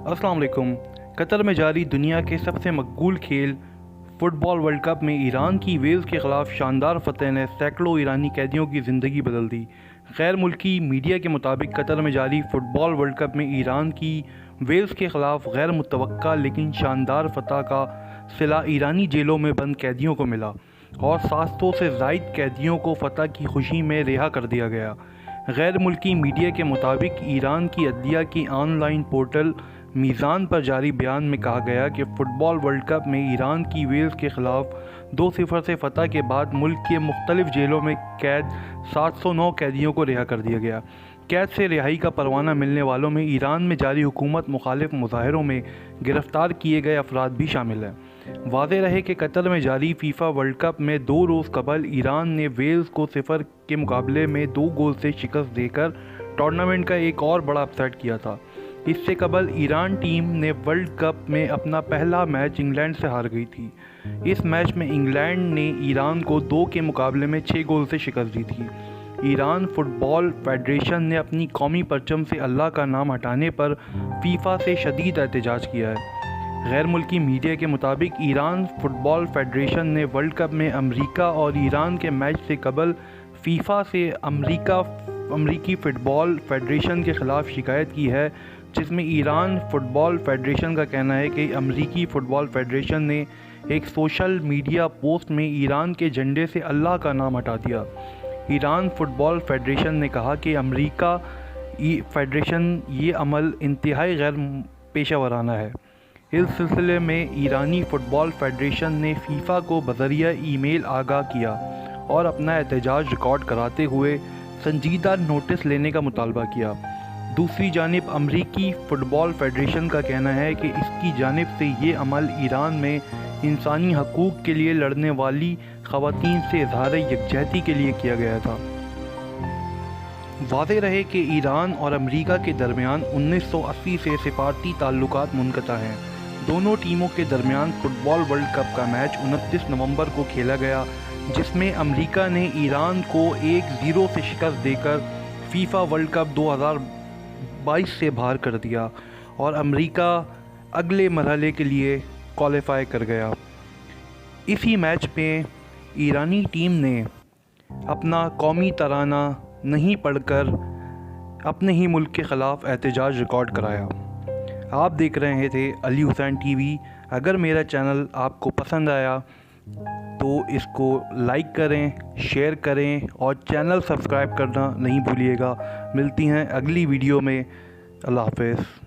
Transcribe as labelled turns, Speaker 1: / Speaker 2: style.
Speaker 1: अस्सलाम वालेकुम। कतर में जारी दुनिया के सबसे मकबूल खेल फुटबॉल वर्ल्ड कप में ईरान की वेल्स के ख़िलाफ़ शानदार फतह ने सैकड़ों ईरानी कैदियों की ज़िंदगी बदल दी। गैर मुल्की मीडिया के मुताबिक कतर में जारी फुटबॉल वर्ल्ड कप में ईरान की वेल्स के ख़िलाफ़ गैर मुतवक्का लेकिन शानदार फतह का सिला ईरानी जेलों में बंद कैदियों को मिला और 700 से ज़ायद कैदियों को फतह की खुशी में रिहा कर दिया गया। गैर मुल्की मीडिया के मुताबिक ईरान की अदलिया की ऑनलाइन पोर्टल मीज़ान पर जारी बयान में कहा गया कि फ़ुटबॉल वर्ल्ड कप में ईरान की वेल्स के ख़िलाफ़ 2-0 से फतह के बाद मुल्क के मुख्तलिफ़ जेलों में कैद 709 कैदियों को रिहा कर दिया गया। कैद से रिहाई का परवाना मिलने वालों में ईरान में जारी हुकूमत मुखालिफ मुजाहरों में गिरफ़्तार किए गए अफराद भी शामिल हैं। वाज़ेह रहे कि कतर में जारी फीफा वर्ल्ड कप में 2 रोज़ कबल ईरान ने वेल्स को 0 के मुकाबले में 2 गोल से शिकस्त देकर टूर्नामेंट का एक और बड़ा अपसेट किया था। इससे कबल ईरान टीम ने वर्ल्ड कप में अपना पहला मैच इंग्लैंड से हार गई थी। इस मैच में इंग्लैंड ने ईरान को 2 के मुकाबले में 6 गोल से शिकस्त दी थी। ईरान फुटबॉल फेडरेशन ने अपनी कौमी परचम से अल्लाह का नाम हटाने पर फीफा से शदीद एहतजाज किया है। गैर मुल्की मीडिया के मुताबिक ईरान फुटबॉल फेडरेशन ने वर्ल्ड कप में अमेरिका और ईरान के मैच से कबल फीफा से अमरीकी फ़ुटबॉल फेडरेशन के ख़िलाफ़ शिकायत की है, जिसमें ईरान फुटबॉल फेडरेशन का कहना है कि अमरीकी फ़ुटबॉल फेडरेशन ने एक सोशल मीडिया पोस्ट में ईरान के झंडे से अल्लाह का नाम हटा दिया। ईरान फुटबॉल फेडरेशन ने कहा कि अमरीका फेडरेशन ये अमल इंतहाई गैर पेशा वराना है। इस सिलसिले में ईरानी फ़ुटबॉल फेडरेशन ने फ़ीफ़ा को बज़रिया ईमेल आगाह किया और अपना एहतजाज रिकॉर्ड कराते हुए संजीदा नोटिस लेने का मुतालबा किया। दूसरी जानिब अमरीकी फ़ुटबॉल फेडरेशन का कहना है कि इसकी जानिब से ये अमल ईरान में इंसानी हकूक़ के लिए लड़ने वाली ख़वातीन से इज़हार यकजहती के लिए किया गया था। वाज़ेह रहे कि ईरान और अमरीका के दरमियान 1980 से सिफारती ताल्लुकात मुनक़ता हैं। दोनों टीमों के दरमियान फ़ुटबॉल वर्ल्ड कप का मैच 29 नवंबर को खेला गया, जिसमें अमरीका ने ईरान को 1-0 से शिकस्त देकर फीफा वर्ल्ड कप 2022 से बाहर कर दिया और अमरीका अगले मरहले के लिए क्वालिफाई कर गया। इसी मैच में ईरानी टीम ने अपना कौमी तराना नहीं पढ़कर अपने ही मुल्क के ख़िलाफ़ एहतजाज रिकॉर्ड कराया। आप देख रहे थे अली हुसैन टीवी। अगर मेरा चैनल आपको पसंद आया तो इसको लाइक करें, शेयर करें और चैनल सब्सक्राइब करना नहीं भूलिएगा। मिलती हैं अगली वीडियो में। अल्लाह हाफ़िज़।